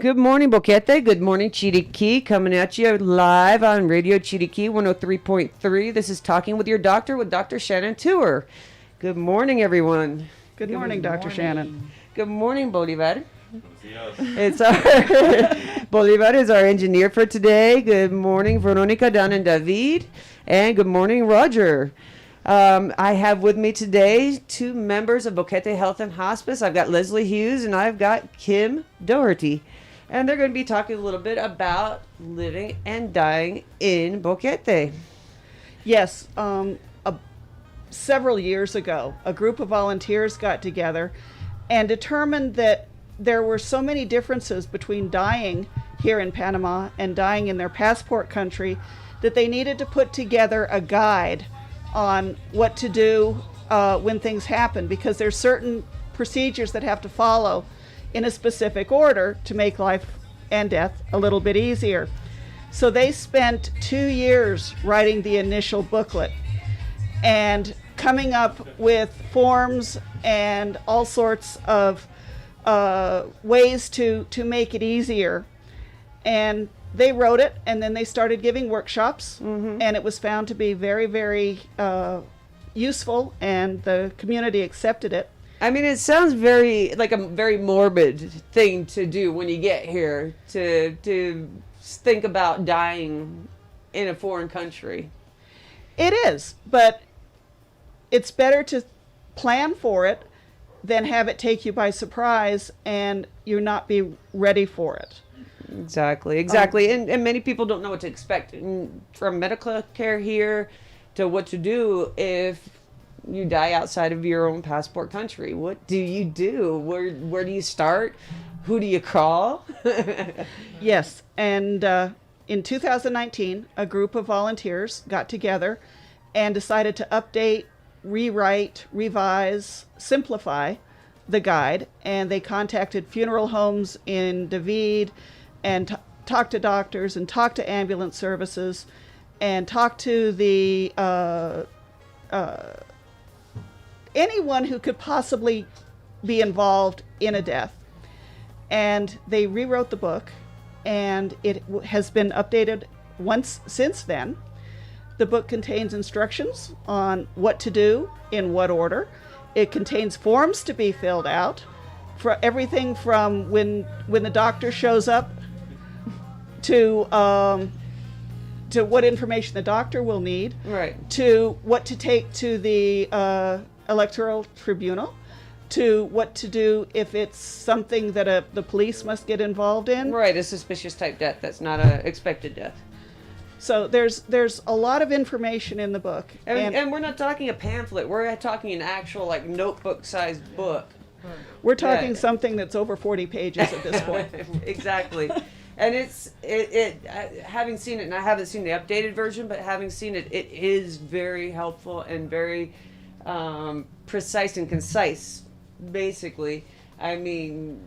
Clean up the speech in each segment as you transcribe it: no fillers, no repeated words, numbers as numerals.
Good morning, Boquete. Good morning, Chiriqui. Coming at you live on Radio Chiriqui 103.3. This is Talking with Your Doctor with Dr. Shannon Tour. Good morning, everyone. Good morning, Dr. Shannon. Good morning, Bolivar. It's our Bolivar is our engineer for today. Good morning, Veronica, Dan, and David. And good morning, Roger. I have with me today two members of Boquete Health and Hospice. I've got Leslie Hughes and I've got Kim Doherty. And they're going to be talking a little bit about living and dying in Boquete. Yes, several years ago, a group of volunteers got together and determined that there were so many differences between dying here in Panama and dying in their passport country that they needed to put together a guide on what to do when things happen, because there's certain procedures that have to follow in a specific order to make life and death a little bit easier. So they spent 2 years writing the initial booklet and coming up with forms and all sorts of ways to make it easier. And they wrote it, and then they started giving workshops, and it was found to be very, very useful, and the community accepted it. I mean, it sounds very like a very morbid thing to do when you get here, to think about dying in a foreign country. It is, but it's better to plan for it than have it take you by surprise and you not be ready for it. Exactly. And many people don't know what to expect from medical care here to what to do if you die outside of your own passport country. What do you do? Where do you start? Who do you call? Yes, and in 2019, a group of volunteers got together and decided to update, rewrite, revise, simplify the guide, and they contacted funeral homes in David and talked to doctors and talked to ambulance services and talked to the anyone who could possibly be involved in a death. And they rewrote the book, and it has been updated once since then. The book contains instructions on what to do in what order. It contains forms to be filled out for everything from when the doctor shows up to what information the doctor will need, Right. to what to take to the electoral tribunal, to what to do if it's something that the police must get involved in. Right, a suspicious type death. That's not a expected death. So there's a lot of information in the book. And we're not talking a pamphlet. We're talking an actual like notebook-sized book. We're talking something that's over 40 pages at this point. Exactly. And having seen it, and I haven't seen the updated version, but having seen it, it is very helpful and very precise and concise, basically. I mean,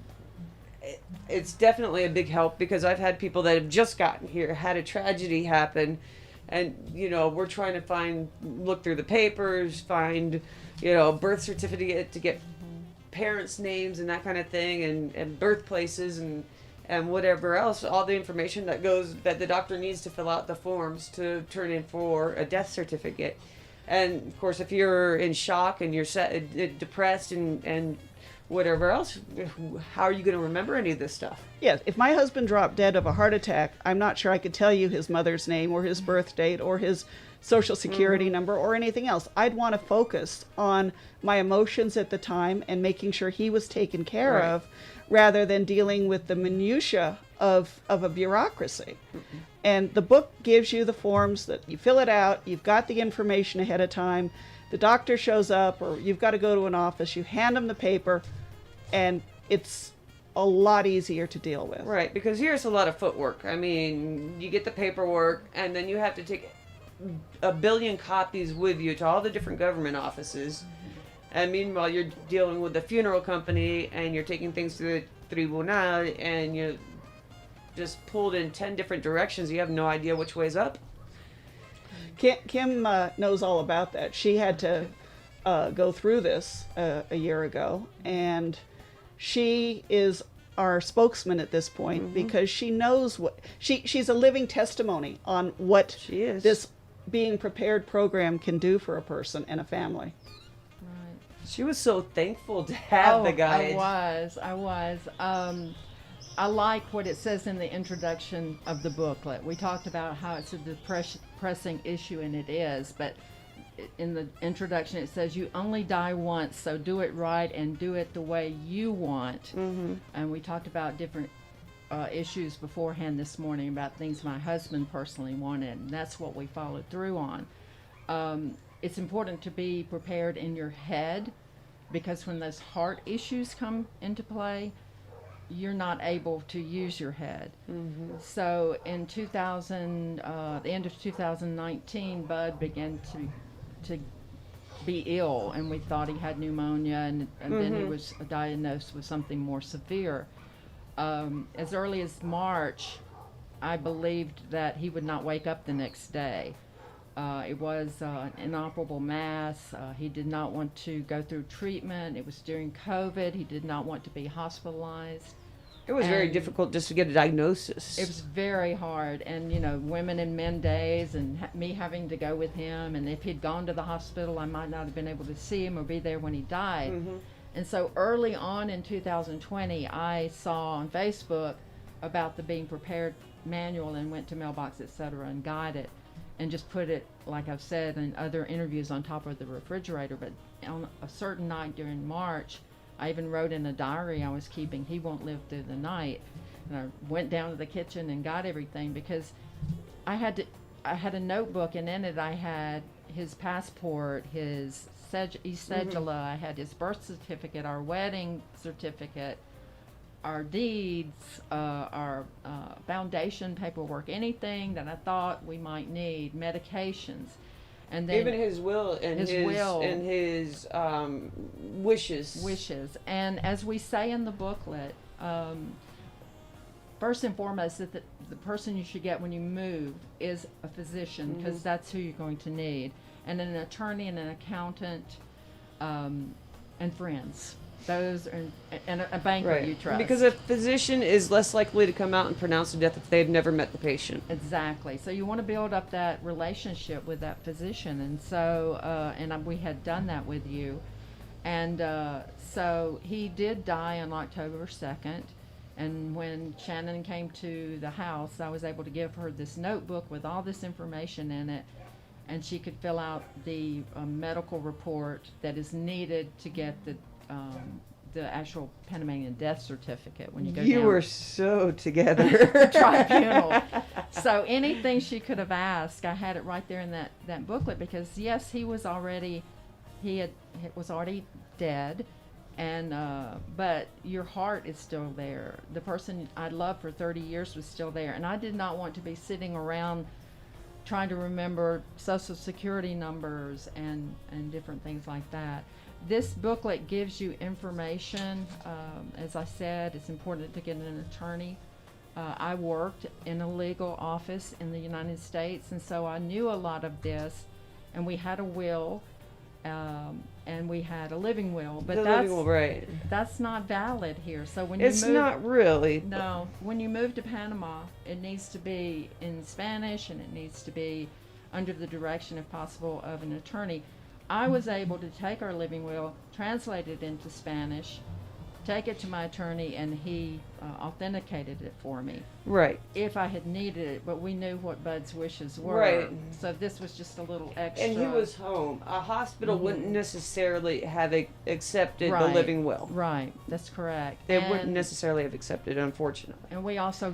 it's definitely a big help, because I've had people that have just gotten here, had a tragedy happen, and, we're trying to look through the papers, find, birth certificate to get parents' names and that kind of thing, and birthplaces and whatever else, all the information that the doctor needs to fill out the forms to turn in for a death certificate. And of course, if you're in shock and you're depressed and whatever else, how are you going to remember any of this stuff? Yes, if my husband dropped dead of a heart attack, I'm not sure I could tell you his mother's name or his birth date or his social security number or anything else. I'd want to focus on my emotions at the time and making sure he was taken care of, rather than dealing with the minutia of a bureaucracy. And the book gives you the forms that you fill it out, you've got the information ahead of time, the doctor shows up, or you've got to go to an office, you hand them the paper, and it's a lot easier to deal with. Right, because here's a lot of footwork. I mean, you get the paperwork, and then you have to take a billion copies with you to all the different government offices. And meanwhile, you're dealing with the funeral company, and you're taking things to the tribunal, and you're just pulled in 10 different directions. You have no idea which way's up. Kim knows all about that. She had to go through this a year ago, and she is our spokesman at this point, Mm-hmm. because she knows what she's a living testimony on what She is. this being prepared program can do for a person and a family. Right. She was so thankful to have the guide. I was. I like what it says in the introduction of the booklet. We talked about how it's a depressing issue, and it is, but in the introduction it says you only die once, so do it right and do it the way you want. Mm-hmm. And we talked about different issues beforehand this morning about things my husband personally wanted, and that's what we followed through on. It's important to be prepared in your head, because when those heart issues come into play, you're not able to use your head. Mm-hmm. So in the end of 2019, Bud began to be ill, and we thought he had pneumonia, and then he was diagnosed with something more severe. As early as March, I believed that he would not wake up the next day. It was an inoperable mass. He did not want to go through treatment. It was during COVID. He did not want to be hospitalized. It was very And difficult just to get a diagnosis. It was very hard, and women and men days, and me having to go with him, and if he'd gone to the hospital, I might not have been able to see him or be there when he died. Mm-hmm. And so early on in 2020, I saw on Facebook about the Being Prepared manual, and went to Mailbox, etc., and got it, and just put it, like I've said in other interviews, on top of the refrigerator. But on a certain night during March, I even wrote in a diary I was keeping, "He won't live through the night." And I went down to the kitchen and got everything, because I had a notebook, and in it I had his passport, his cedula, I had his birth certificate, our wedding certificate, our deeds, our foundation paperwork, anything that I thought we might need, medications. And then even his will and his will. and his wishes. And as we say in the booklet, first and foremost, that the person you should get when you move is a physician, because that's who you're going to need, and an attorney and an accountant, and friends. Those are, and a banker you trust. Because a physician is less likely to come out and pronounce the death if they've never met the patient. Exactly. So you want to build up that relationship with that physician, and so we had done that with you, and so he did die on October 2nd. And when Shannon came to the house, I was able to give her this notebook with all this information in it, and she could fill out the medical report that is needed to get the actual Panamanian death certificate when you go You down were so together. the tribunal. So anything she could have asked, I had it right there in that booklet, because yes, he was already dead, and but your heart is still there. The person I loved for 30 years was still there, and I did not want to be sitting around trying to remember social security numbers and different things like that. This booklet gives you information. As I said, it's important to get an attorney. I worked in a legal office in the United States, and so I knew a lot of this. And we had a will, and we had a living will, but that's not valid here. So when It's you move, not really. no, when you move to Panama, it needs to be in Spanish, and it needs to be under the direction, if possible, of an attorney. I was able to take our living will, translate it into Spanish, take it to my attorney, and he authenticated it for me Right. if I had needed it, but we knew what Bud's wishes were. Right. So this was just a little extra. And he was home. A hospital wouldn't necessarily have accepted the Right. living will. Right, that's correct. They wouldn't And- necessarily have accepted it, unfortunately. And we also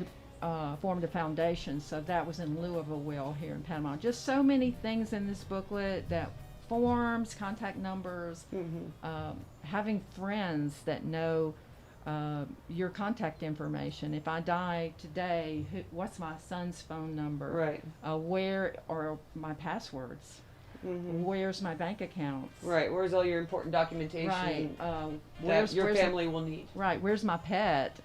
formed a foundation, so that was in lieu of a will here in Panama. Just so many things in this booklet, that forms, contact numbers, having friends that know your contact information. If I die today, what's my son's phone number? Right. Where are my passwords? Where's my bank accounts? Right. Where's all your important documentation Right. that your family will need? Right. Where's my pet?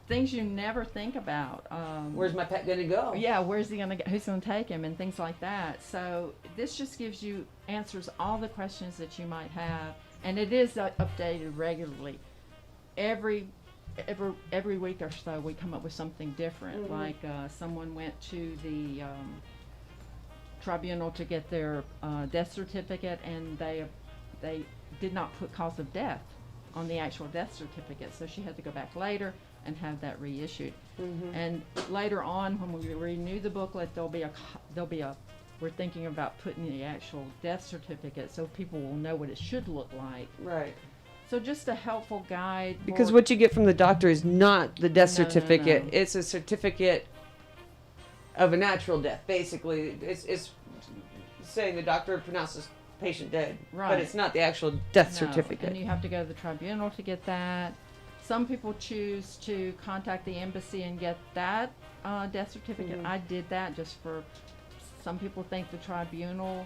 Things you never think about. Where's my pet gonna go? Yeah, where's he gonna go? Who's gonna take him, and things like that. So this just gives you answers all the questions that you might have, and it is updated regularly. Every every week or so we come up with something different. Mhm. Like someone went to the tribunal to get their death certificate, and they did not put cause of death on the actual death certificate, so she had to go back later and have that reissued. Mhm. And later on, when we renew the booklet, we're thinking about putting the actual death certificate so people will know what it should look like. Right. So just a helpful guide. Because more- what you get from the doctor is not the death No, no, certificate. no. It's a certificate of a natural death. Basically, it's saying the doctor pronounces patient dead, but Right. it's not the actual death No, certificate. and you have to go to the tribunal to get that. Some people choose to contact the embassy and get that death certificate. Mhm. I did that just for. Some people think the tribunal,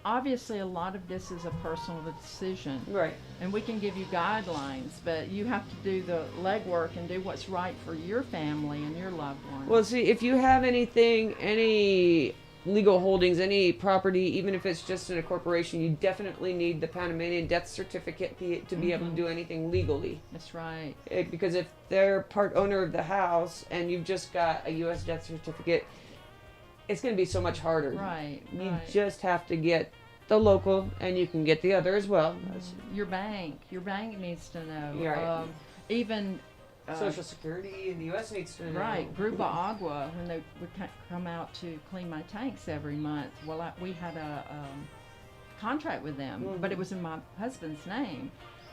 obviously a lot of this is a personal decision, Right. and we can give you guidelines, but you have to do the legwork and do what's right for your family and your loved ones. Well, see, if you have anything, any legal holdings, any property, even if it's just in a corporation, you definitely need the Panamanian death certificate to be able to Mhm. do anything legally. That's right. Because if they're part owner of the house and you've just got a U.S. death certificate, it's going to be so much harder. Right. You right. just have to get the local, and you can get the other as well. Your bank needs to know. Yeah, right. Even Social Security in the U.S. needs to know. right, Grupo Agua, when they would come out to clean my tanks every month. Well, we had a contract with them, but it was in my husband's name.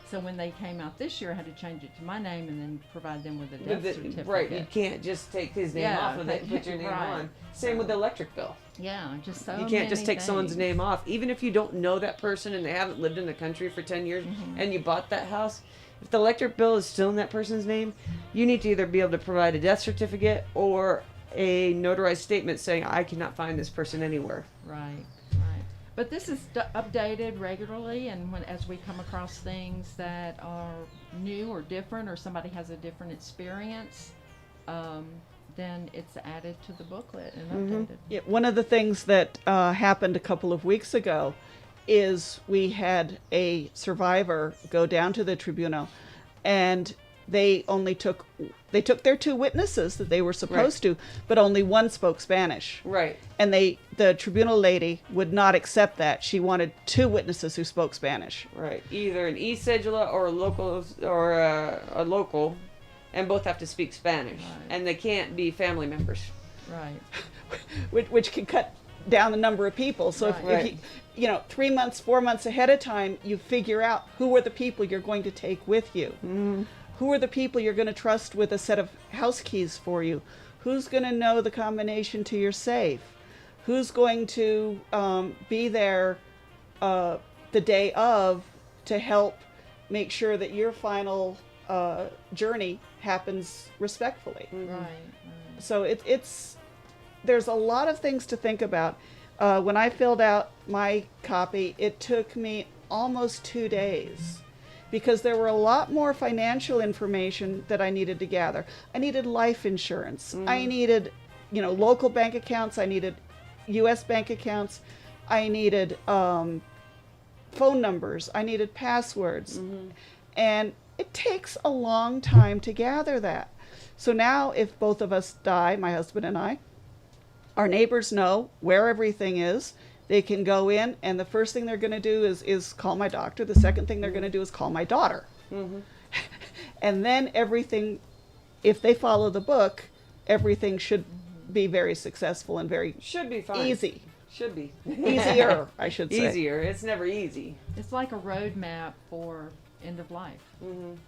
So when they came out this year, I had to change it to my name and then provide them with a death certificate. Right, you can't just take his name Yeah, off of it and put your name right. on. Same with the electric bill. Yeah, just so You can't just many take someone's things. name off. Even if you don't know that person and they haven't lived in the country for 10 years and you bought that house, if the electric bill is still in that person's name, you need to either be able to provide a death certificate or a notarized statement saying, I cannot find this person anywhere. Right, right. But this is updated regularly, and as we come across things that are new or different, or somebody has a different experience, then it's added to the booklet and updated. Yeah, one of the things that happened a couple of weeks ago is we had a survivor go down to the tribunal, and they took their two witnesses that they were supposed to, but only one spoke Spanish. Right. And the tribunal lady would not accept that. She wanted two witnesses who spoke Spanish. Right. Either an e-cedula or a local, and both have to speak Spanish. Right. And they can't be family members. Right. which can cut down the number of people. So Right. if you 3 months, 4 months ahead of time, you figure out who are the people you're going to take with you. Mm-hmm. Who are the people you're going to trust with a set of house keys for you? Who's going to know the combination to your safe? Who's going to be there the day of to help make sure that your final journey happens respectfully? Right. So there's a lot of things to think about. When I filled out my copy, it took me almost 2 days because there were a lot more financial information that I needed to gather. I needed life insurance. I needed, local bank accounts. I needed U.S. bank accounts. I needed phone numbers. I needed passwords. And it takes a long time to gather that. So now if both of us die, my husband and I, our neighbors know where everything is. They can go in, and the first thing they're going to do is call my doctor. The second thing they're going to do is call my daughter. And then everything, if they follow the book, everything should be very successful and very Should be fine. easy. Should be. Easier, I should say. Easier. It's never easy. It's like a roadmap for end of life.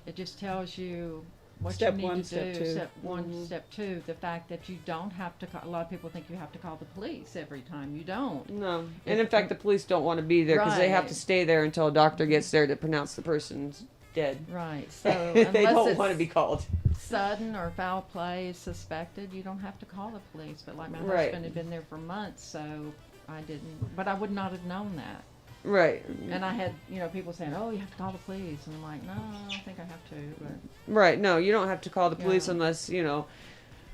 It just tells you what Step you need one, to step do. two. Step one, step two. The fact that you don't have to call, a lot of people think you have to call the police every time. You don't. No. And in fact, the police don't want to be there because they have to Right. stay there until a doctor gets there to pronounce the person's dead. Right. So They unless don't it's want to be called. sudden or foul play is suspected, you don't have to call the police. But like my Right. husband had been there for months, so I didn't. But I would not have known that. Right. And I had, people saying, "Oh, you have to call the police," and I'm like, "No, I don't think I have to." But Right. No, you don't have to call the police Yeah. unless,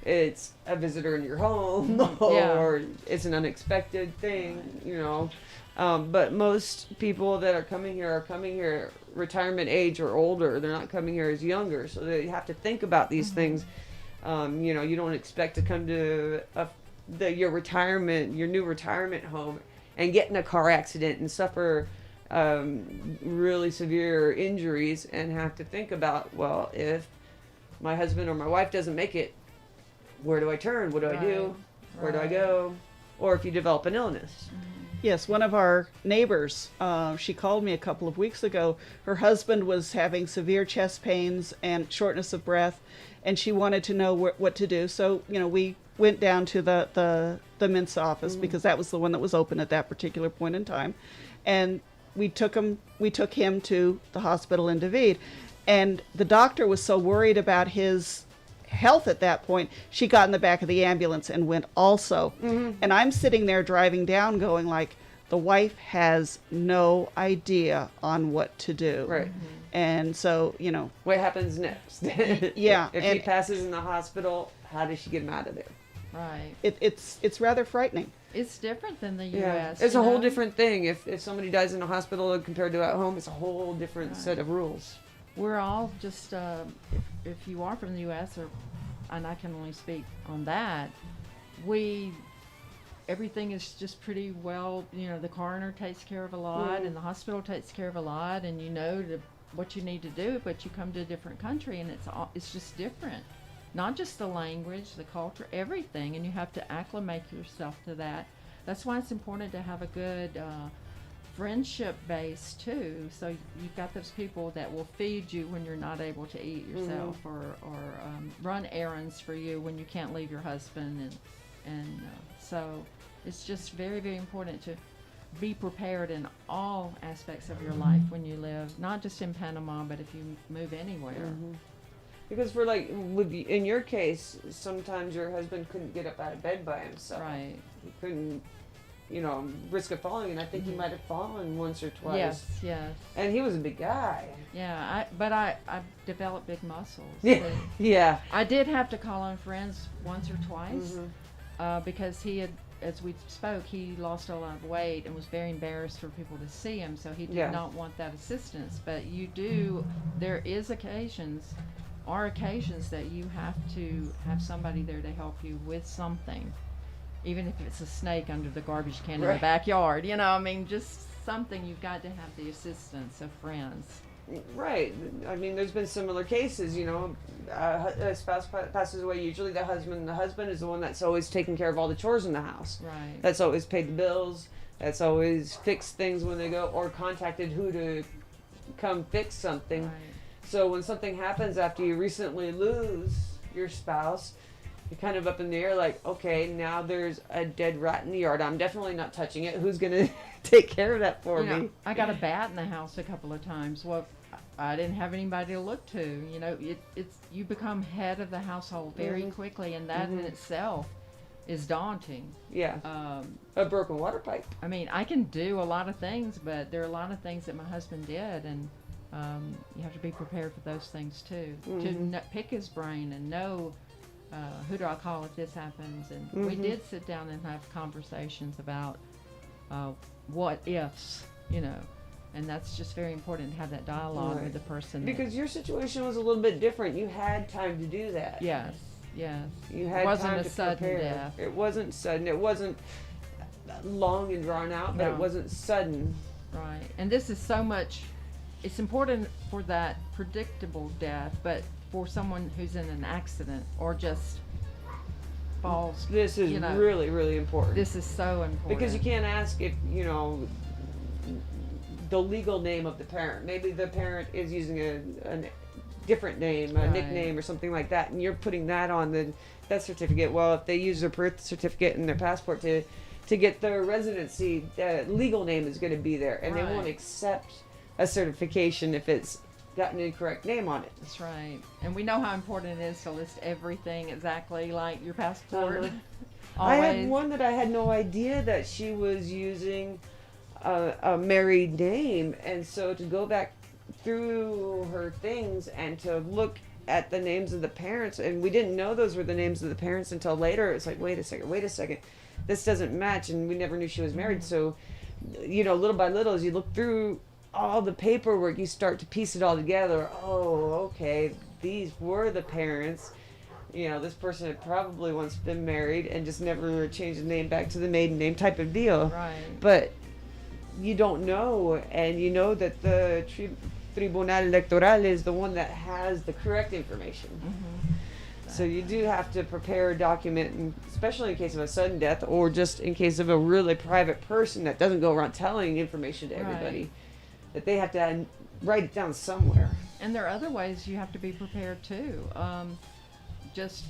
it's a visitor in your home, Yeah. or it's an unexpected thing, you know. But most people that are coming here retirement age or older. They're not coming here as younger, so they have to think about these things. You know, you don't expect to come to your new retirement home, and get in a car accident and suffer really severe injuries, and have to think about, well, if my husband or my wife doesn't make it, where do I turn? What do I do? Where do I Right. go? Or if you develop an illness. Yes, one of our neighbors, she called me a couple of weeks ago. Her husband was having severe chest pains and shortness of breath, and she wanted to know what to do. So, you know, we went down to the Mint's office, because that was the one that was open at that particular point in time, and we took him to the hospital in David, and the doctor was so worried about his health at that point, she got in the back of the ambulance and went also. And I'm sitting there driving down going like, the wife has no idea on what to do. Right. And so, you know, What happens next? Yeah, If he and- passes in the hospital, how does she get him out of there? Right. it's rather frightening. It's different than the Yeah, U.S. it's you a whole know? different thing. If somebody dies in a hospital compared to at home, it's a whole different Right. set of rules. We're all just, if you are from the U.S., and I can only speak on that, everything is just pretty well, you know, the coroner takes care of a lot, and the hospital takes care of a lot, and you know what you need to do, but you come to a different country, and it's just different. Not just the language, the culture, everything, and you have to acclimate yourself to that. That's why it's important to have a good friendship base too. So you've got those people that will feed you when you're not able to eat yourself, or run errands for you when you can't leave your husband, and so it's just very, very important to be prepared in all aspects of your life when you live, not just in Panama, but if you move anywhere. Because in your case, sometimes your husband couldn't get up out of bed by himself. Right. He couldn't, you know, risk of falling, and I think he might have fallen once or twice. Yes. And he was a big guy. Yeah, I developed big muscles. Yeah. But Yeah. I did have to call on friends once or twice, because he had, as we spoke, he lost a lot of weight and was very embarrassed for people to see him, so he did not want that assistance. But there are occasions that you have to have somebody there to help you with something, even if it's a snake under the garbage can in the Right. backyard. You know, I mean, just something. You've got to have the assistance of friends. Right. I mean, there's been similar cases, you know, a spouse passes away, usually the husband is the one that's always taking care of all the chores in the house. Right. That's always paid the bills, that's always fixed things when they go, or contacted who to come fix something. Right. So when something happens after you recently lose your spouse, you're kind of up in the air like, okay, now there's a dead rat in the yard. I'm definitely not touching it. Who's going to take care of that for You know, me? I got a bat in the house a couple of times. Well, I didn't have anybody to look to. You know, it's you become head of the household very quickly, and that in itself is daunting. Yeah. Um, A broken water pipe. I mean, I can do a lot of things, but there are a lot of things that my husband did, and you have to be prepared for those things too. To pick his brain and know who do I call if this happens. And we did sit down and have conversations about what ifs, you know, and that's just very important to have that dialogue Right. with the person. Because your situation was a little bit different. You had time to do that. yes. You had It wasn't time a to sudden prepare. death. It wasn't sudden. It wasn't long and drawn out, but No. it wasn't sudden. Right. And this is so much, it's important for that predictable death, but for someone who's in an accident or just falls, This is you know, really, really important. this is so important. Because you can't ask if, you know, the legal name of the parent. Maybe the parent is using a different name, a Right. nickname or something like that, and you're putting that on the death certificate. Well, if they use their birth certificate and their passport to get their residency, the legal name is going to be there, and they Right. won't accept a certification if it's got an incorrect name on it. That's right. And we know how important it is to list everything exactly like your passport. Uh-huh. Always. I had one that I had no idea that she was using a married name, and so to go back through her things and to look at the names of the parents, and we didn't know those were the names of the parents until later. It's like, wait a second, this doesn't match, and we never knew she was married. So, little by little, as you look through all the paperwork, you start to piece it all together. Oh, okay, these were the parents. This person had probably once been married and just never changed the name back to the maiden name type of deal. Right. But you don't know, and you know that the Tribunal Electoral is the one that has the correct information. So you do have to prepare a document, and especially in case of a sudden death, or just in case of a really private person that doesn't go around telling information to everybody, that they have to write it down somewhere. And there are other ways you have to be prepared too. Just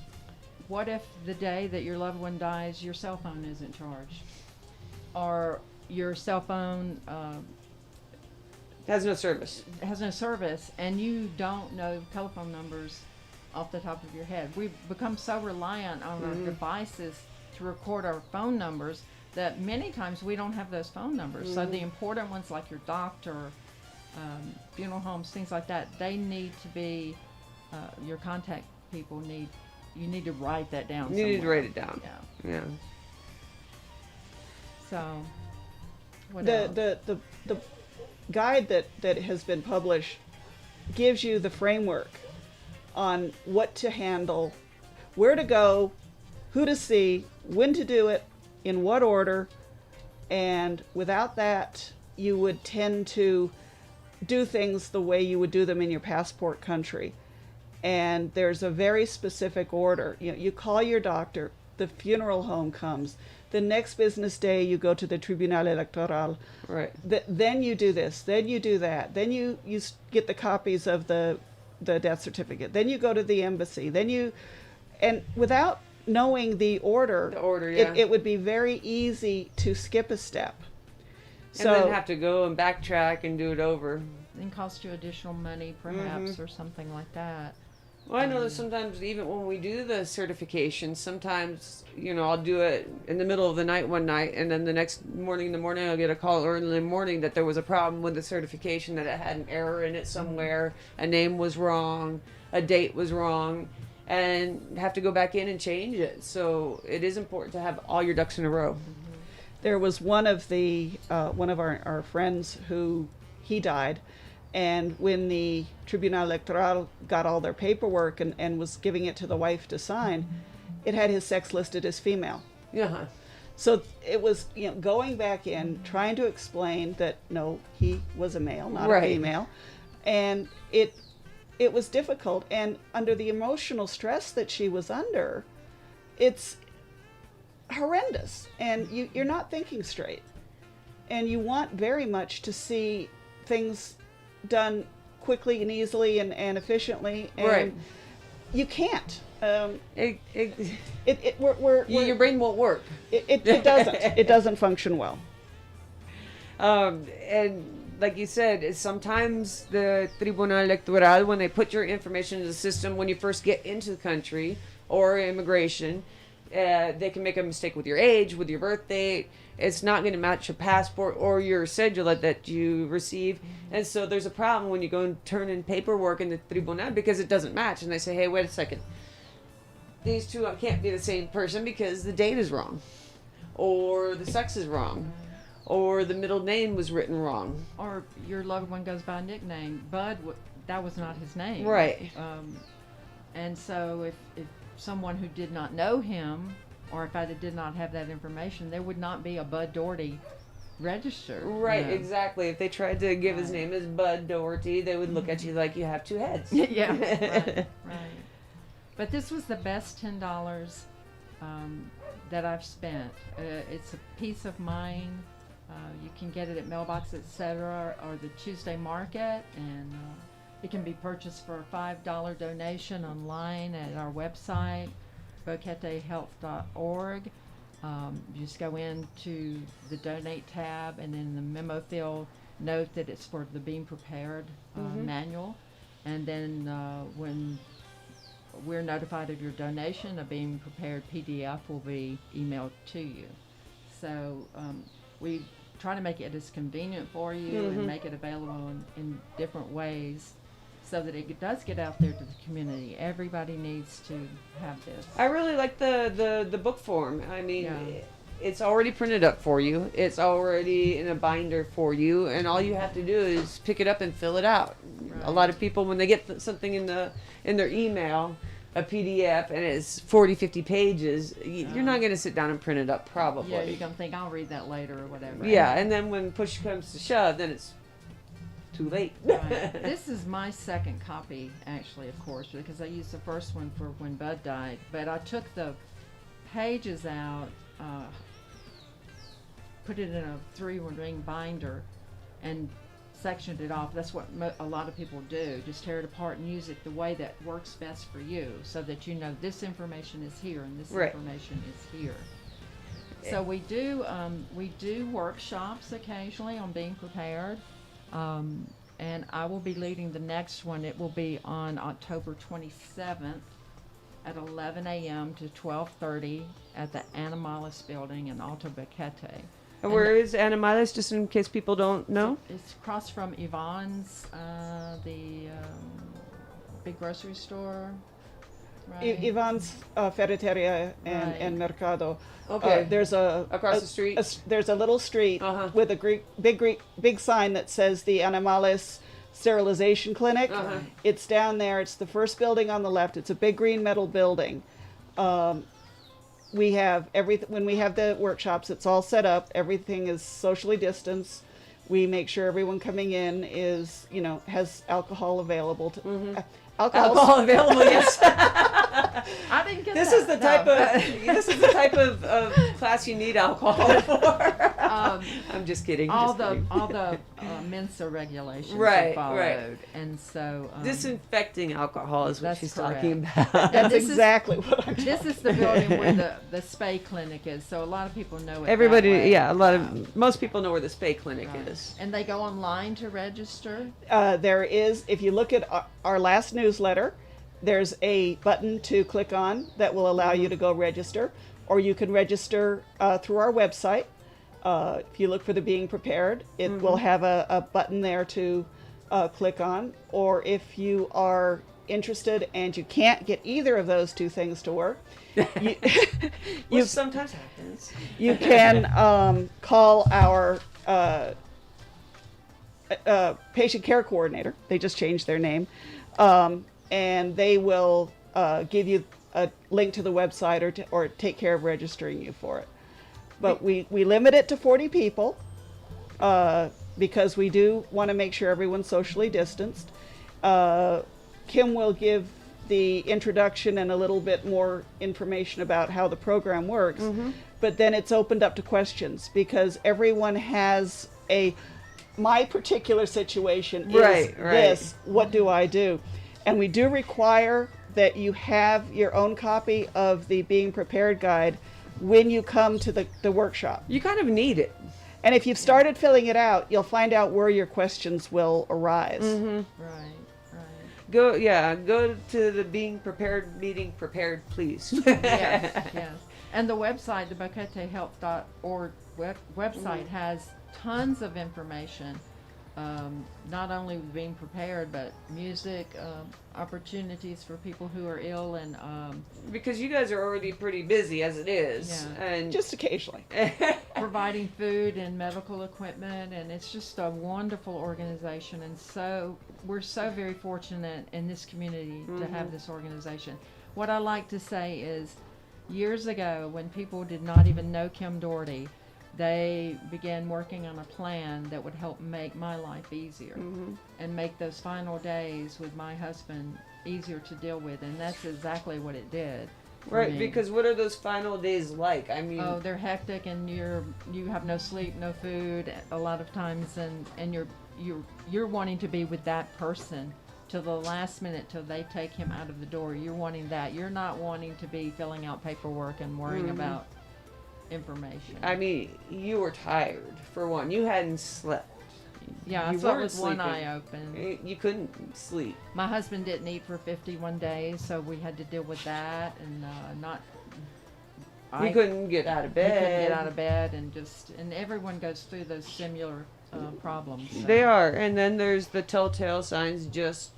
what if the day that your loved one dies, your cell phone isn't charged, or your cell phone Has no service. has no service, and you don't know telephone numbers off the top of your head. We've become so reliant on our devices to record our phone numbers that many times we don't have those phone numbers. So the important ones, like your doctor, funeral homes, things like that, they need to be, your contact people you need to write that down You need to somewhere. write it down. Yeah. So, what else? The guide that has been published gives you the framework on what to handle, where to go, who to see, when to do it, in what order, and without that, you would tend to do things the way you would do them in your passport country. And there's a very specific order. You call your doctor, the funeral home comes, the next business day you go to the Tribunal Electoral. Right. Then you do this, then you do that, then you get the copies of the death certificate, then you go to the embassy, and without knowing the order, Yeah. it would be very easy to skip a step. And then have to go and backtrack and do it over. And cost you additional money, perhaps, or something like that. Well, I know that sometimes even when we do the certification, sometimes, I'll do it in the middle of the night one night, and then the next morning I'll get a call early in the morning that there was a problem with the certification, that it had an error in it somewhere, a name was wrong, a date was wrong, and have to go back in and change it. So it is important to have all your ducks in a row. There was one of our friends who he died, and when the Tribunal Electoral got all their paperwork and was giving it to the wife to sign, it had his sex listed as female. Yeah. So it was, going back in, trying to explain that no, he was a male, not a female, and it was difficult. And under the emotional stress that she was under, it's horrendous, and you're not thinking straight, and you want very much to see things done quickly and easily and efficiently, and you can't. Your brain won't work. It doesn't. It doesn't function well. And like you said, sometimes the Tribunal Electoral, when they put your information in the system when you first get into the country or immigration, they can make a mistake with your age, with your birth date. It's not going to match your passport or your cedula that you receive. And so there's a problem when you go and turn in paperwork in the Tribunal because it doesn't match. And they say, hey, wait a second. These two can't be the same person because the date is wrong, or the sex is wrong, or the middle name was written wrong. Or your loved one goes by a nickname. Bud, that was not his name. Right. And so if someone who did not know him, or if I did not have that information, there would not be a Bud Doherty registered. Right, exactly. If they tried to give his name as Bud Doherty, they would look at you like you have two heads. Yeah, right. But this was the best $10 that I've spent. It's a peace of mind. You can get it at Mailbox, etc., or the Tuesday Market, and it can be purchased for a $5 donation online at our website, boquetehealth.org. You just go into the donate tab, and in the memo field, note that it's for the Being Prepared manual. And then when we're notified of your donation, a Being Prepared PDF will be emailed to you. So we try to make it as convenient for you and make it available in different ways so that it does get out there to the community. Everybody needs to have this. I really like the book form. I mean, Yeah. it's already printed up for you. It's already in a binder for you, and all you have to do is pick it up and fill it out. A Right. lot of people, when they get something in their email, a PDF, and it's 40, 50 pages, you're not going to sit down and print it up, probably. Yeah, you're gonna think I'll read that later or whatever. Yeah, and then when push comes to shove, then it's too late. Right. This is my second copy, actually, of course, because I used the first one for when Bud died. But I took the pages out, put it in a 3-ring binder, and sectioned it off. That's what a lot of people do. Just tear it apart and use it the way that works best for you, so that you know this information is here and this Right. information is here. So we do workshops occasionally on being prepared. And I will be leading the next one. It will be on October 27th at 11 a.m. to 12:30 at the Animalis building in Alto Bequete. And where is Animalis, just in case people don't know? It's across from Yvonne's, the big grocery store. Right? Ivan's Ferreteria Right. and Mercado. Okay. There's Across the street? There's a little street Uh-huh. with a big sign that says the Animalis Sterilization Clinic. Uh-huh. It's down there. It's the first building on the left. It's a big green metal building. We have when we have the workshops, it's all set up. Everything is socially distanced. We make sure everyone coming in is, has alcohol available. Alcohol available, yes. I didn't get This that. is the No. type of class you need alcohol for. I'm just kidding. all just the kidding. all the Mensa regulations Right, are followed, right. and so Disinfecting alcohol is what That's she's correct. talking about. That's this is- exactly what I'm this is the building where the spay clinic is. So a lot of people know it. Everybody, that way. yeah, most people know where the spay clinic Right. is. And they go online to register. There is, if you look at our last newsletter, there's a button to click on that will allow you to go register, or you can register through our website. If you look for the Being Prepared, it will have a button there to click on. Or if you are interested and you can't get either of those two things to work, Which sometimes happens. you can call our patient care coordinator. They just changed their name. And they will give you a link to the website or take care of registering you for it. But we limit it to 40 people because we do want to make sure everyone's socially distanced. Kim will give the introduction and a little bit more information about how the program works. But then it's opened up to questions because everyone has my particular situation is Right. this, what do I do? And we do require that you have your own copy of the Being Prepared Guide when you come to the workshop. You kind of need it. And if you've started filling it out, you'll find out where your questions will arise. Right. Go to the Being Prepared meeting prepared, please. Yes. Yes. And the website, the boquetehealth.org website, has tons of information. Not only with being prepared, but music, opportunities for people who are ill, and Because you guys are already pretty busy as it is. Yeah. And Just occasionally. providing food and medical equipment, and it's just a wonderful organization. And so we're so very fortunate in this community to have this organization. What I like to say is, years ago, when people did not even know Kim Doherty, they began working on a plan that would help make my life easier and make those final days with my husband easier to deal with, and that's exactly what it did. for Right, me. because what are those final days like? I mean, Oh, they're hectic, and you have no sleep, no food a lot of times, and you're wanting to be with that person till the last minute, till they take him out of the door. You're wanting that. You're not wanting to be filling out paperwork and worrying about information. I mean, you were tired, for one. You hadn't slept. Yeah, I you slept weren't with one sleeping. eye open. You couldn't sleep. My husband didn't eat for 51 days, so we had to deal with that, and You couldn't get out of He bed. couldn't get out of bed, and everyone goes through those similar problems. So. They are. And then there's the telltale signs, just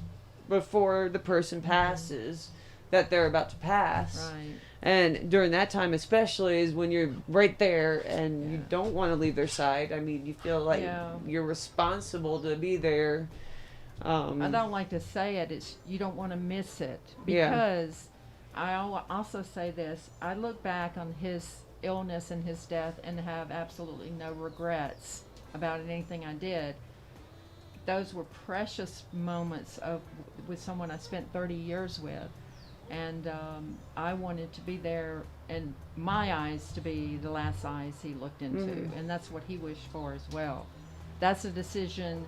before the person passes that they're about to pass. Right. And during that time, especially, is when you're right there and you Yeah. don't want to leave their side. I mean, you feel like Yeah. you're responsible to be there. I don't like to say it. It's you don't want to miss it Yeah. because also say this. I look back on his illness and his death and have absolutely no regrets about anything I did. Those were precious moments with someone I spent 30 years with, and I wanted to be there, and my eyes to be the last eyes he looked into, and that's what he wished for as well. That's a decision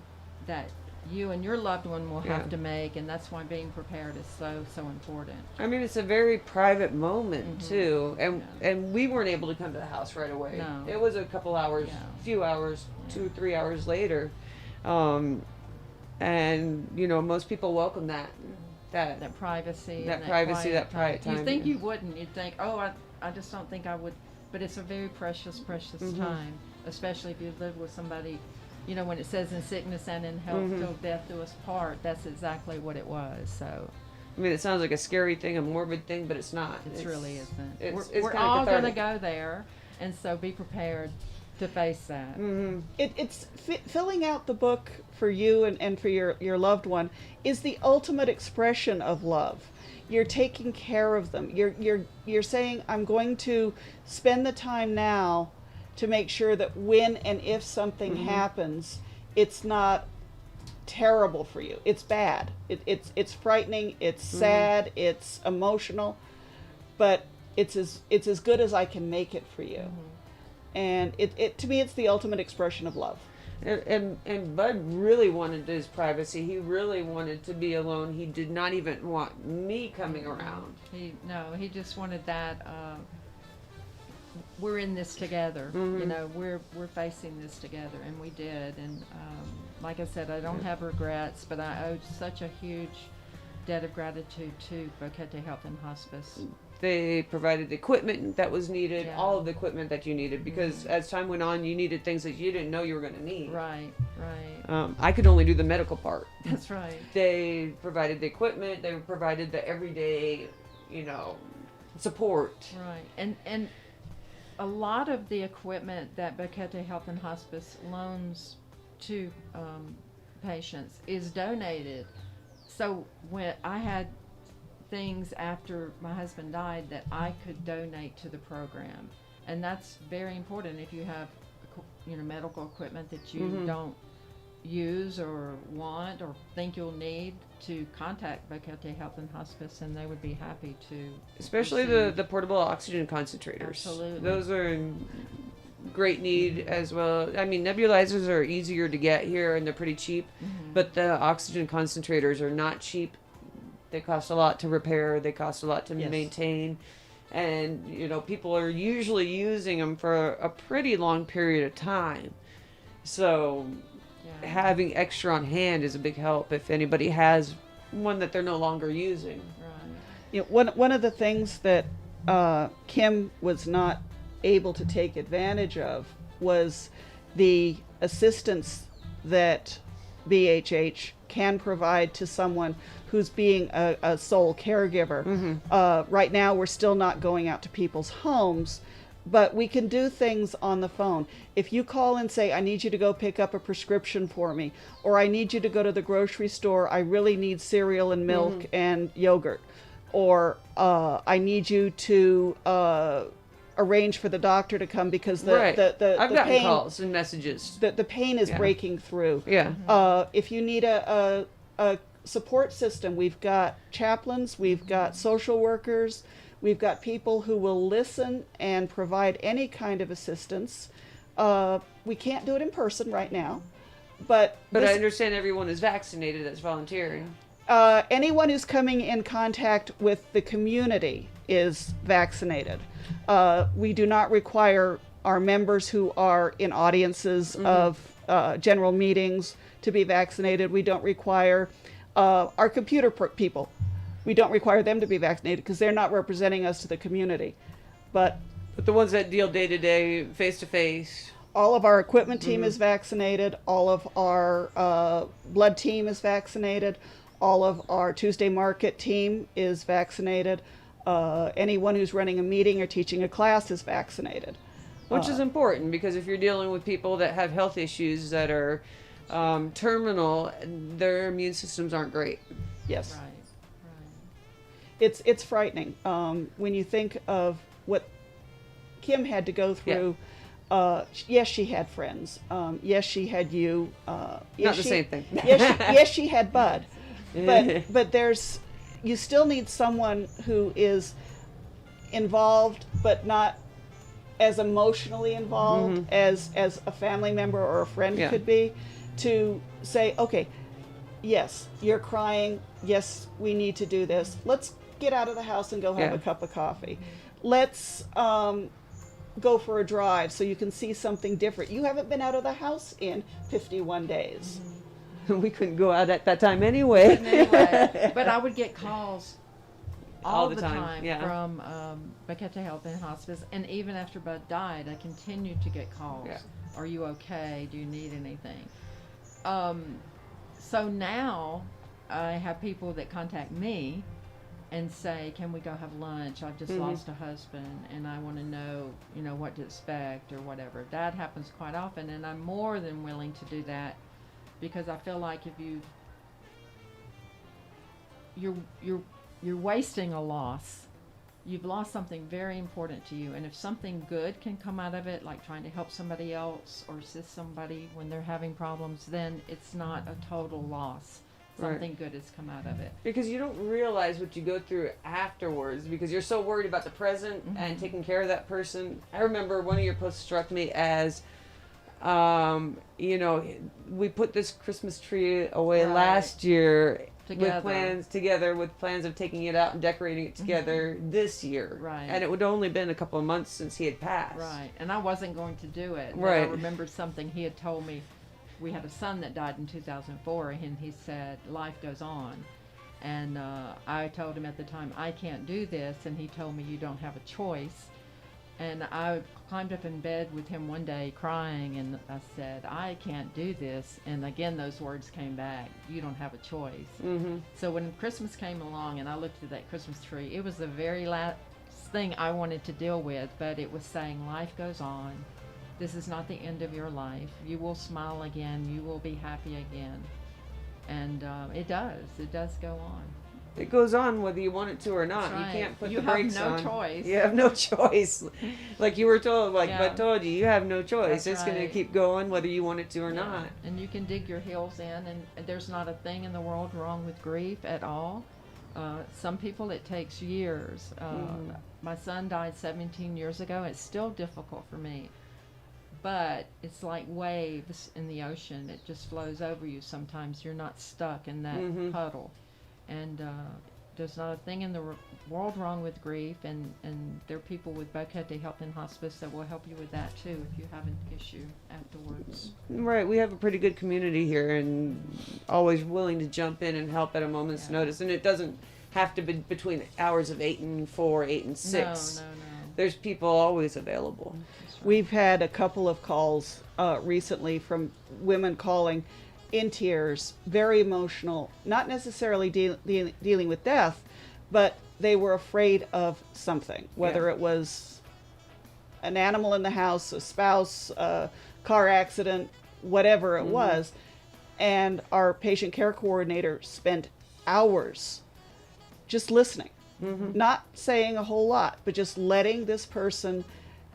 that you and your loved one will have Yeah. to make, and that's why being prepared is so important. I mean, it's a very private moment too, and Yeah. and we weren't able to come to the house right away. No. It was a couple hours, Yeah. few hours, Yeah. 2-3 hours later, and you know, most people welcome that That privacy. That and privacy, quiet that quiet time, You think yeah. you wouldn't. You'd think, oh, I just don't think I would. But it's a very precious time, especially if you live with somebody. You know, when it says in sickness and in health till death do us part, that's exactly what it was. So I mean, it sounds like a scary thing, a morbid thing, but it's not. it really isn't. It's We're kinda all going to cathartic. go there, and so be prepared to face that. It's filling out the book for you and for your loved one is the ultimate expression of love. You're taking care of them. You're saying, I'm going to spend the time now to make sure that when and if something happens, it's not terrible for you. It's bad. It's frightening. It's sad. It's emotional, but it's as good as I can make it for you. And it to me, it's the ultimate expression of love. And Bud really wanted his privacy. He really wanted to be alone. He did not even want me coming around. He just wanted that. We're in this together. You know, we're facing this together, and we did. And like I said, I don't have regrets, but I owe such a huge debt of gratitude to Boquete Health and Hospice. They provided the equipment that was needed, Yeah. all of the equipment that you needed, because as time went on, you needed things that you didn't know you were going to need. Right, right. I could only do the medical part. That's right. They provided the equipment. They provided the everyday, you know, support. Right, and a lot of the equipment that Boquete Health and Hospice loans to patients is donated. So when I had things after my husband died that I could donate to the program, and that's very important if you have, you know, medical equipment that you don't use or want or think you'll need, to contact Boquete Health and Hospice, and they would be happy to. Especially receive. the portable oxygen concentrators. Absolutely. Those are in great need as well. I mean, nebulizers are easier to get here and they're pretty cheap, but the oxygen concentrators are not cheap. They cost a lot to repair. They cost a lot to Yes. maintain. And, you know, people are usually using them for a pretty long period of time. So Yeah. having extra on hand is a big help if anybody has one that they're no longer using. Right. You know, one of the things that Kim was not able to take advantage of was the assistance that BHH can provide to someone who's being a sole caregiver. Right now, we're still not going out to people's homes, but we can do things on the phone. If you call and say, I need you to go pick up a prescription for me, or I need you to go to the grocery store, I really need cereal and milk and yogurt, or I need you to arrange for the doctor to come because I've the gotten pain, calls and messages. the pain is Yeah. breaking through. Yeah. If you need a support system, we've got chaplains, we've got social workers, we've got people who will listen and provide any kind of assistance. We can't do it in person right now, but But I this- understand everyone is vaccinated that's volunteering. anyone who's coming in contact with the community is vaccinated. We do not require our members who are in audiences of general meetings to be vaccinated. We don't require our computer people. We don't require them to be vaccinated because they're not representing us to the community. But But the ones that deal day to day, face to face. all of our equipment team is vaccinated. All of our blood team is vaccinated. All of our Tuesday Market team is vaccinated. Anyone who's running a meeting or teaching a class is vaccinated. Which is important, because if you're dealing with people that have health issues that are terminal, their immune systems aren't great. Yes. Right. It's frightening when you think of what Kim had to go through. Yes, she had friends. Yes, she had you. Not the same thing. yes, she had Bud. But you still need someone who is involved, but not as emotionally involved as a family member or a friend could be, to say, okay, yes, you're crying. Yes, we need to do this. Let's get out of the house and go have a cup of coffee. Let's go for a drive so you can see something different. You haven't been out of the house in 51 days. We couldn't go out at that time anyway. But I would get calls all the time yeah. from Bacchetta Health and Hospice, and even after Bud died, I continued to get calls. Yeah. Are you okay? Do you need anything? So now I have people that contact me and say, can we go have lunch? I've just lost a husband and I want to know, what to expect or whatever. That happens quite often, and I'm more than willing to do that, because I feel like if you're wasting a loss. You've lost something very important to you, and if something good can come out of it, like trying to help somebody else or assist somebody when they're having problems, then it's not a total loss. Something good has come out of it. Because you don't realize what you go through afterwards, because you're so worried about the present and taking care of that person. I remember one of your posts struck me as, we put this Christmas tree away last year with plans of taking it out and decorating it together this year. Right. And it would only been a couple of months since he had passed. Right. And I wasn't going to do it. But Right. I remembered something he had told me. We had a son that died in 2004, and he said, life goes on. And I told him at the time, I can't do this. And he told me, you don't have a choice. And I climbed up in bed with him one day crying, and I said, I can't do this. And again, those words came back, you don't have a choice. Mm-hmm. So when Christmas came along and I looked at that Christmas tree, it was the very last thing I wanted to deal with, but it was saying life goes on. This is not the end of your life. You will smile again. You will be happy again. And it does go on. It goes on whether you want it to or not. That's right. You can't put You the brakes have no on. choice. You have no choice. Like you were told, Yeah. Bud told you have no choice. That's It's going to right. keep going whether you want it to or Yeah. not. And you can dig your heels in, and there's not a thing in the world wrong with grief at all. Some people, it takes years. My son died 17 years ago. It's still difficult for me. But it's like waves in the ocean. It just flows over you sometimes. You're not stuck in that puddle. And there's not a thing in the world wrong with grief. And there are people with Bacchetta Health and Hospice that will help you with that too if you have an issue afterwards. Right. We have a pretty good community here and always willing to jump in and help at a moment's notice. And it doesn't have to be between hours of 8 and 4, 8 and 6. No. There's people always available. We've had a couple of calls recently from women calling in tears, very emotional, not necessarily dealing with death, but they were afraid of something, whether it was an animal in the house, a spouse, a car accident, whatever it was. And our patient care coordinator spent hours just listening, not saying a whole lot, but just letting this person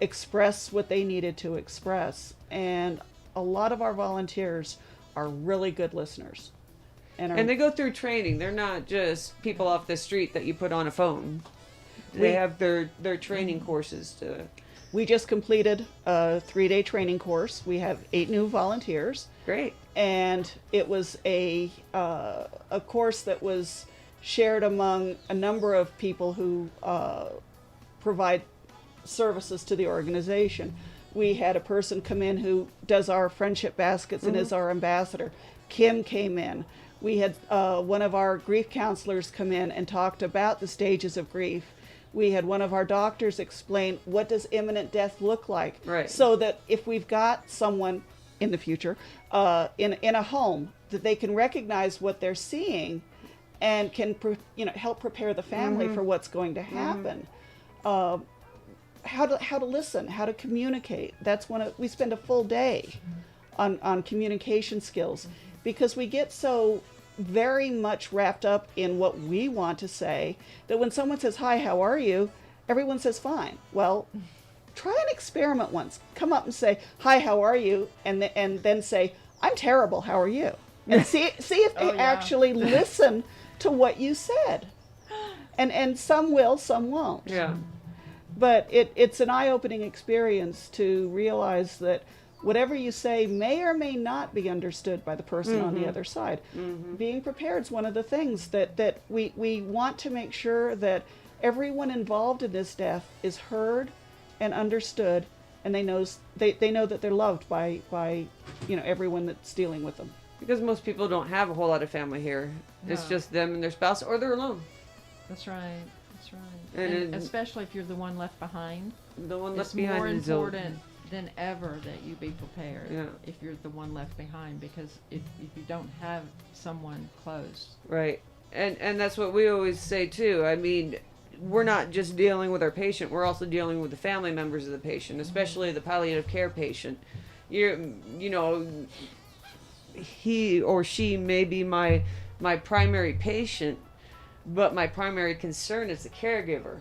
express what they needed to express. And a lot of our volunteers are really good listeners. And they go through training. They're not just people off the street that you put on a phone. They have their training courses to... We just completed a 3-day training course. We have 8 new volunteers. Great. And it was a course that was shared among a number of people who provide services to the organization. We had a person come in who does our friendship baskets and is our ambassador. Kim came in. We had one of our grief counselors come in and talked about the stages of grief. We had one of our doctors explain what does imminent death look like, right? So that if we've got someone in the future in a home, that they can recognize what they're seeing and can help prepare the family for what's going to happen. How to listen, how to communicate. That's we spend a full day on communication skills, because we get so very much wrapped up in what we want to say that when someone says, "Hi, how are you?" everyone says, "Fine." Well, try an experiment once. Come up and say, "Hi, how are you?" and then say, "I'm terrible, how are you?" And see if they actually listen to what you said. And some will, some won't. Yeah. But it's an eye-opening experience to realize that whatever you say may or may not be understood by the person on the other side. Being prepared is one of the things that we want to make sure that everyone involved in this death is heard and understood, and they know that they're loved by everyone that's dealing with them. Because most people don't have a whole lot of family here. No. It's just them and their spouse, or they're alone. That's right. That's right. And especially if you're the one left behind. The one left It's behind more is important than ever that you be prepared. Yeah. If you're the one left behind, because if you don't have someone close. right. And that's what we always say too. I mean, we're not just dealing with our patient, we're also dealing with the family members of the patient, especially the palliative care patient. He or she may be my primary patient, but my primary concern is the caregiver.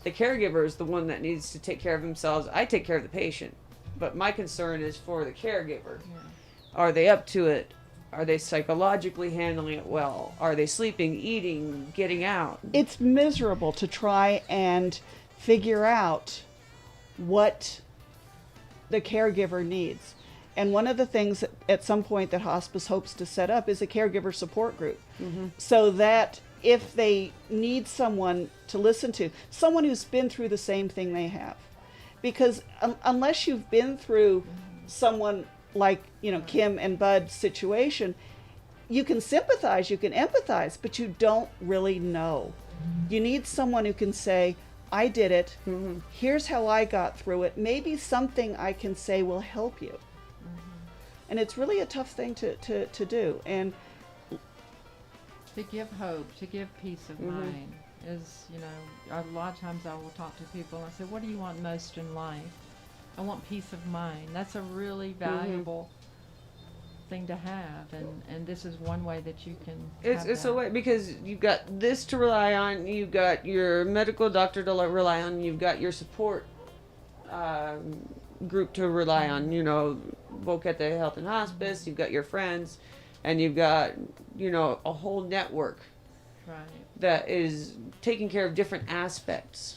The caregiver is the one that needs to take care of themselves. I take care of the patient, but my concern is for the caregiver. Yeah. Are they up to it? Are they psychologically handling it well? Are they sleeping, eating, getting out? It's miserable to try and figure out what the caregiver needs. And one of the things at some point that hospice hopes to set up is a caregiver support group, so that if they need someone to listen to, someone who's been through the same thing they have, because unless you've been through someone like Kim and Bud's situation, you can sympathize, you can empathize, but you don't really know. You need someone who can say, "I did it. Here's how I got through it. Maybe something I can say will help you." And it's really a tough thing to do. And To give hope, to give peace of mind is, a lot of times I will talk to people and I say, "What do you want most in life?" I want peace of mind. That's a really valuable thing to have, and this is one way that you can have It's that. a way, because you've got this to rely on, you've got your medical doctor to rely on, you've got your support group to rely on, Boca Health and Hospice, you've got your friends, and you've got, a whole network Right. that is taking care of different aspects.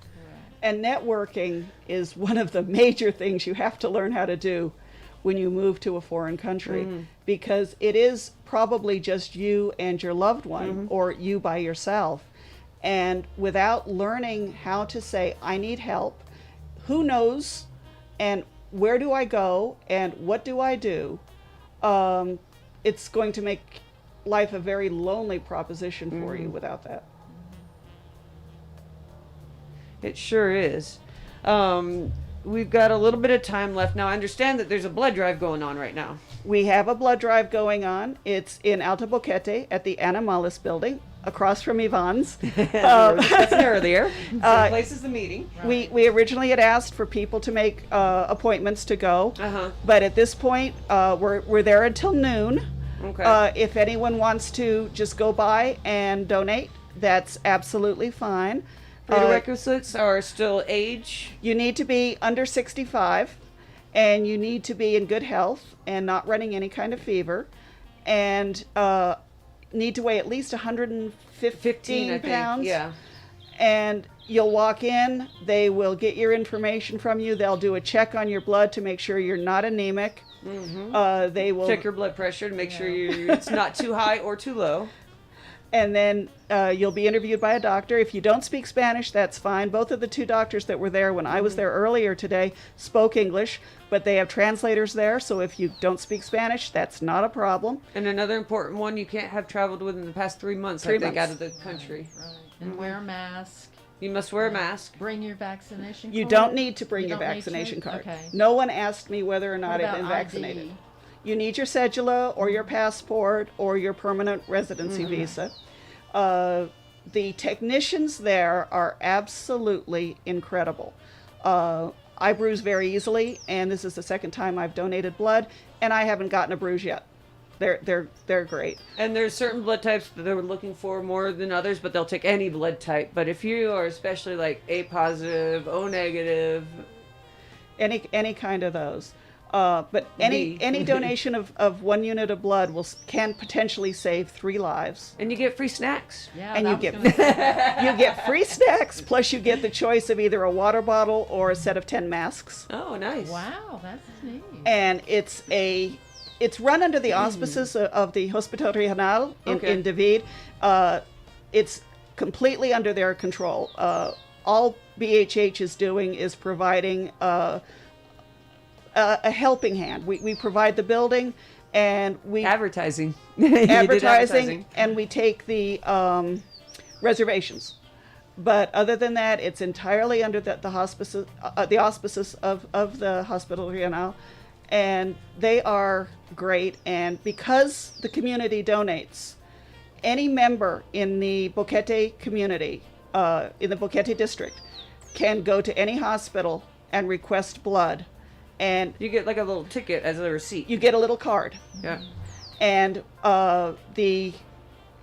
Correct. And networking is one of the major things you have to learn how to do when you move to a foreign country, because it is probably just you and your loved one, or you by yourself. And without learning how to say, "I need help," who knows, and where do I go, and what do I do, it's going to make life a very lonely proposition for you without that. It sure is. We've got a little bit of time left. Now, I understand that there's a blood drive going on right now. We have a blood drive going on. It's in Alto Boquete at the Animalis building, across from Yvonne's. We were discussing earlier. Same place as the meeting. We originally had asked for people to make appointments to go, Uh-huh. but at this point, we're there until noon. Okay. If anyone wants to just go by and donate, that's absolutely fine. Prerequisites are still age. You need to be under 65, and you need to be in good health and not running any kind of fever, and need to weigh at least 115 15, I pounds. think. Yeah. And you'll walk in, they will get your information from you, they'll do a check on your blood to make sure you're not anemic. They will Check your blood pressure to make sure it's not too high or too low. and then you'll be interviewed by a doctor. If you don't speak Spanish, that's fine. Both of the two doctors that were there when I was there earlier today spoke English, but they have translators there, so if you don't speak Spanish, that's not a problem. And another important one, you can't have traveled within the past 3 months, 3 I think, months. out of the country. Right. And wear a mask. You must wear a mask. Bring your vaccination You card. don't need to bring You your don't need vaccination to? card. Okay. No one asked me whether or not What I've been about vaccinated. ID? You need your cedula or your passport or your permanent residency visa. The technicians there are absolutely incredible. I bruise very easily, and this is the second time I've donated blood, and I haven't gotten a bruise yet. They're great. And there's certain blood types that they're looking for more than others, but they'll take any blood type. But if you are especially like A positive, O negative, Any kind of those. But any donation of 1 unit of blood can potentially save 3 lives. and you get free snacks. Yeah, And that you was get gonna say- you get free snacks, plus you get the choice of either a water bottle or a set of 10 masks. Oh, nice. Wow, that's neat. And it's run under the auspices of the Hospital Regional Okay. in David. It's completely under their control. All BHH is doing is providing a helping hand. We provide the building, and we Advertising. You did advertising, and we take the reservations. But other than that, it's entirely under the auspices of the Hospital Regional, and they are great. And because the community donates, any member in the Boquete community, in the Boquete district, can go to any hospital and request blood, and You get like a little ticket as a receipt. you get a little card. Yeah. And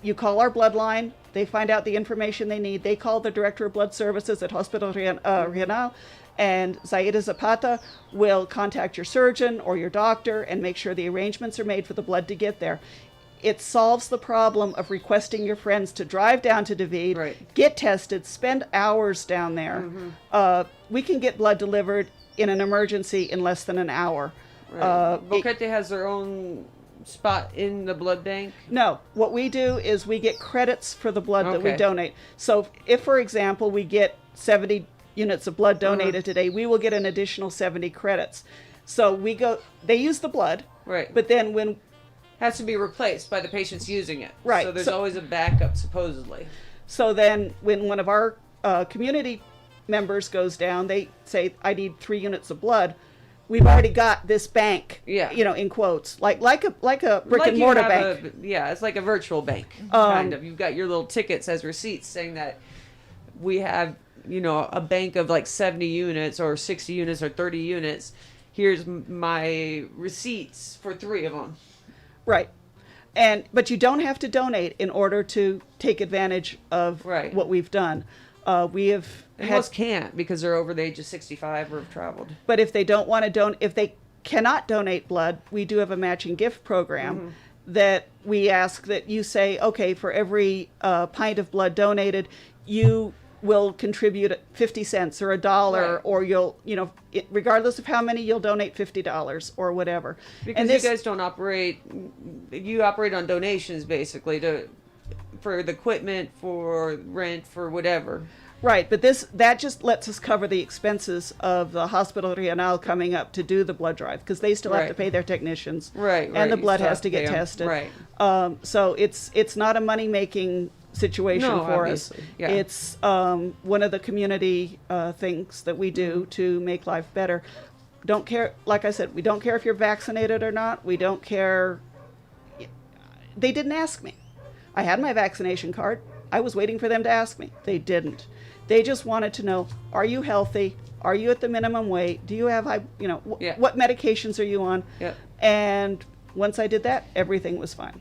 you call our bloodline. They find out the information they need. They call the director of blood services at Hospital Regional, and Zaida Zapata will contact your surgeon or your doctor and make sure the arrangements are made for the blood to get there. It solves the problem of requesting your friends to drive down to David, Right. get tested, spend hours down there. We can get blood delivered in an emergency in less than an hour. Right. Boquete has their own spot in the blood bank. No, what we do is we get credits for the blood that we Okay. donate. So if, for example, we get 70 units of blood donated today, we will get an additional 70 credits. So they use the blood, Right. but then when, Has to be replaced by the patients using it. Right. So there's So- always a backup, supposedly. when one of our community members goes down, they say, I need 3 units of blood. We've already got this bank, Yeah. in quotes, like a brick Like and you mortar have bank. Yeah, it's like a virtual bank, kind of. You've got your little tickets as receipts saying that we have, a bank of like 70 units or 60 units or 30 units. Here's my receipts for 3 of them. Right. But you don't have to donate in order to take advantage of Right. what we've done. We have And had, most can't because they're over the age of 65 or have traveled. but if they don't want to if they cannot donate blood, we do have a matching gift program that we ask that you say, okay, for every pint of blood donated, you will contribute 50 cents or $1, Right. or you'll, regardless of how many, you'll donate $50 or whatever. Because you guys don't operate, you operate on donations basically for the equipment, for rent, for whatever. Right, but that just lets us cover the expenses of the Hospital Regional coming up to do the blood drive, because they still have to Right. pay their technicians, Right, and the you blood still has have to to pay get 'em. tested. Right. So it's not a money making situation No, for obviously, us. yeah. It's one of the community things that we do to make life better. Don't care, like I said, we don't care if you're vaccinated or not. We don't care. They didn't ask me. I had my vaccination card. I was waiting for them to ask me. They didn't. They just wanted to know, are you healthy? Are you at the minimum weight? Do you have high, Yeah. what medications are you on? Yep. And once I did that, everything was fine.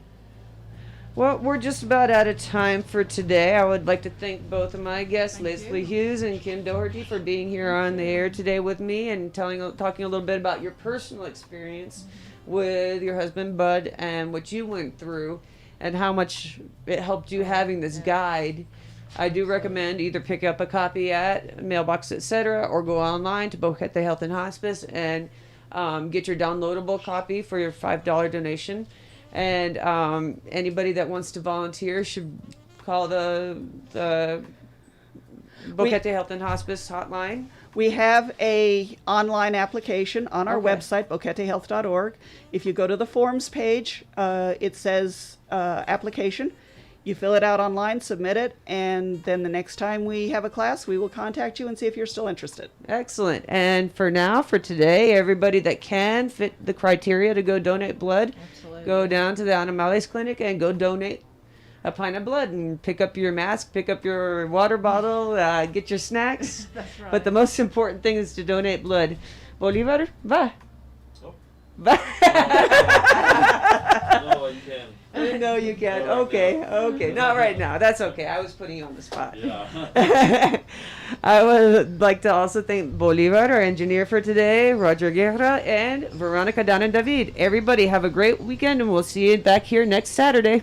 Well, we're just about out of time for today. I would like to thank both of my guests, Leslie Hughes and Kim Doherty, for being here on the air today with me and talking a little bit about your personal experience with your husband, Bud, and what you went through and how much it helped you having this guide. I do recommend either pick up a copy at mailbox, etc., or go online to Boquete Health and Hospice and get your downloadable copy for your $5 donation. And anybody that wants to volunteer should call the Boquete Health and Hospice hotline. We have a online application on our Okay. website, boquetehealth.org. If you go to the forms page, it says application. You fill it out online, submit it, and then the next time we have a class, we will contact you and see if you're still interested. Excellent. And for now, for today, everybody that can fit the criteria to go donate blood, Absolutely. go down to the Animales Clinic and go donate a pint of blood and pick up your mask, pick up your water bottle, get your snacks. That's right. But the most important thing is to donate blood. Bolivar, va. Oh. Va. No, you can. No, you can't. No, I Okay, can't. okay. Not right now. That's okay. I was putting you on the spot. Yeah. I would like to also thank Bolivar, our engineer for today, Roger Guerra, and Veronica, Dan, and David. Everybody have a great weekend, and we'll see you back here next Saturday.